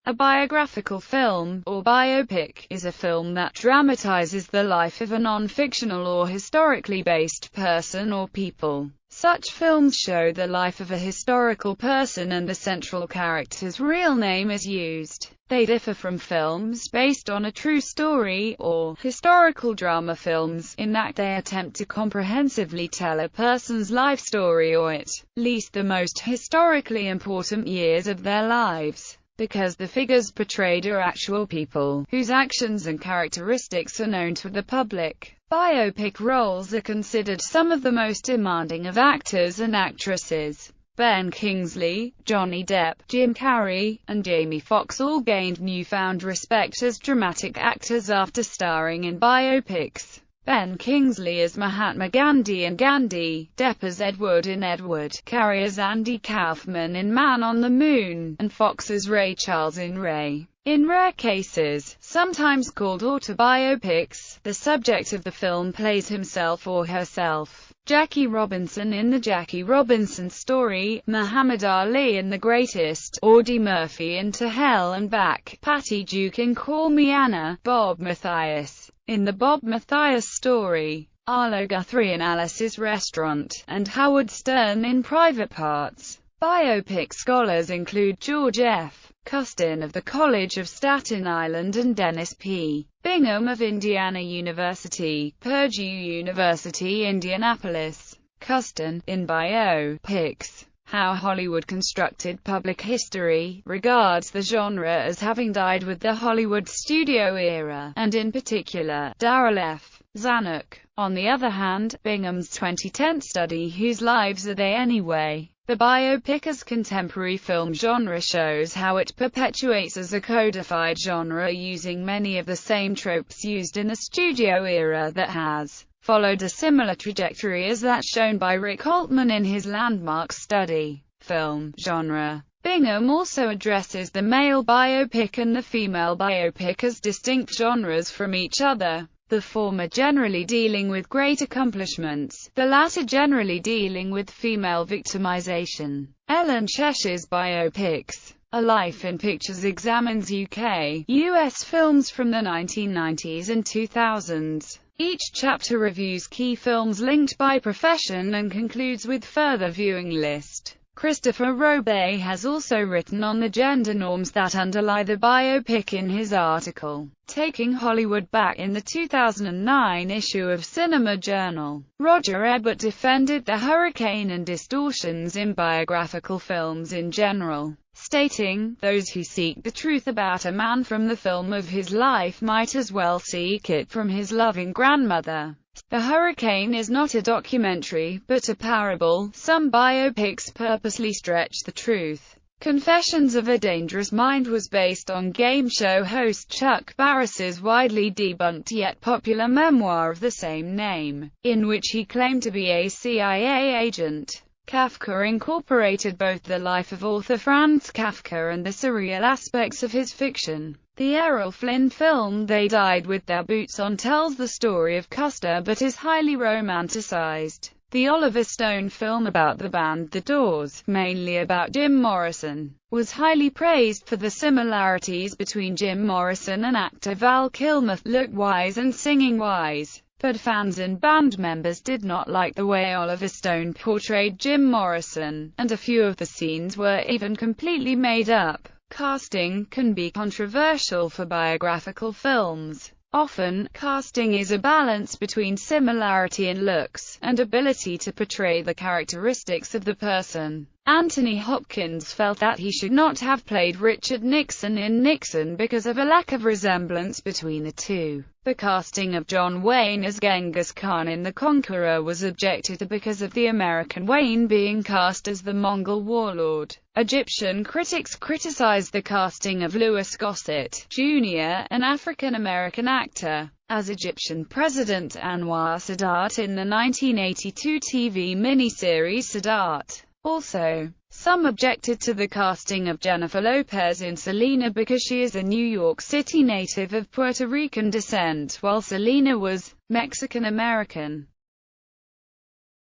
A biographical film, or biopic, is a film that dramatizes the life of a non-fictional or historically based person or people. Such films show the life of a historical person and the central character's real name is used. They differ from films based on a true story, or historical drama films, in that they attempt to comprehensively tell a person's life story or at least the most historically important years of their lives. Because the figures portrayed are actual people, whose actions and characteristics are known to the public. Biopic roles are considered some of the most demanding of actors and actresses. Ben Kingsley, Johnny Depp, Jim Carrey, and Jamie Foxx all gained newfound respect as dramatic actors after starring in biopics. Ben Kingsley as Mahatma Gandhi in Gandhi, Depp as Edward in Edward, Carrey as Andy Kaufman in Man on the Moon, and Foxx as Ray Charles in Ray. In rare cases, sometimes called autobiopics, the subject of the film plays himself or herself. Jackie Robinson in The Jackie Robinson Story, Muhammad Ali in The Greatest, Audie Murphy in To Hell and Back, Patty Duke in Call Me Anna, Bob Mathias in The Bob Mathias Story, Arlo Guthrie in Alice's Restaurant, and Howard Stern in Private Parts. Biopic scholars include George F. Custin of the College of Staten Island and Dennis P. Bingham of Indiana University, Purdue University, Indianapolis. Custin, in Biopics, How Hollywood Constructed Public History, regards the genre as having died with the Hollywood studio era, and in particular, Darryl F. Zanuck. On the other hand, Bingham's 2010 study Whose Lives Are They Anyway? The biopic as contemporary film genre shows how it perpetuates as a codified genre using many of the same tropes used in the studio era that has followed a similar trajectory as that shown by Rick Altman in his landmark study, Film Genre. Bingham also addresses the male biopic and the female biopic as distinct genres from each other, the former generally dealing with great accomplishments, the latter generally dealing with female victimization. Ellen Cheshire's Biopics, A Life in Pictures examines UK/US films from the 1990s and 2000s. Each chapter reviews key films linked by profession and concludes with further viewing list. Christopher Robey has also written on the gender norms that underlie the biopic in his article, Taking Hollywood Back, in the 2009 issue of Cinema Journal. Roger Ebert defended the hurricane and distortions in biographical films in general, stating, "Those who seek the truth about a man from the film of his life might as well seek it from his loving grandmother. The Hurricane is not a documentary, but a parable. Some biopics purposely stretch the truth." Confessions of a Dangerous Mind was based on game show host Chuck Barris's widely debunked yet popular memoir of the same name, in which he claimed to be a CIA agent. Kafka incorporated both the life of author Franz Kafka and the surreal aspects of his fiction. The Errol Flynn film They Died with Their Boots On tells the story of Custer but is highly romanticized. The Oliver Stone film about the band The Doors, mainly about Jim Morrison, was highly praised for the similarities between Jim Morrison and actor Val Kilmer, look-wise and singing-wise. But fans and band members did not like the way Oliver Stone portrayed Jim Morrison, and a few of the scenes were even completely made up. Casting can be controversial for biographical films. Often, casting is a balance between similarity in looks, and ability to portray the characteristics of the person. Anthony Hopkins felt that he should not have played Richard Nixon in Nixon because of a lack of resemblance between the two. The casting of John Wayne as Genghis Khan in The Conqueror was objected to because of the American Wayne being cast as the Mongol warlord. Egyptian critics criticized the casting of Louis Gossett, Jr., an African-American actor, as Egyptian President Anwar Sadat in the 1982 TV miniseries Sadat. Also, some objected to the casting of Jennifer Lopez in Selena because she is a New York City native of Puerto Rican descent, while Selena was Mexican-American.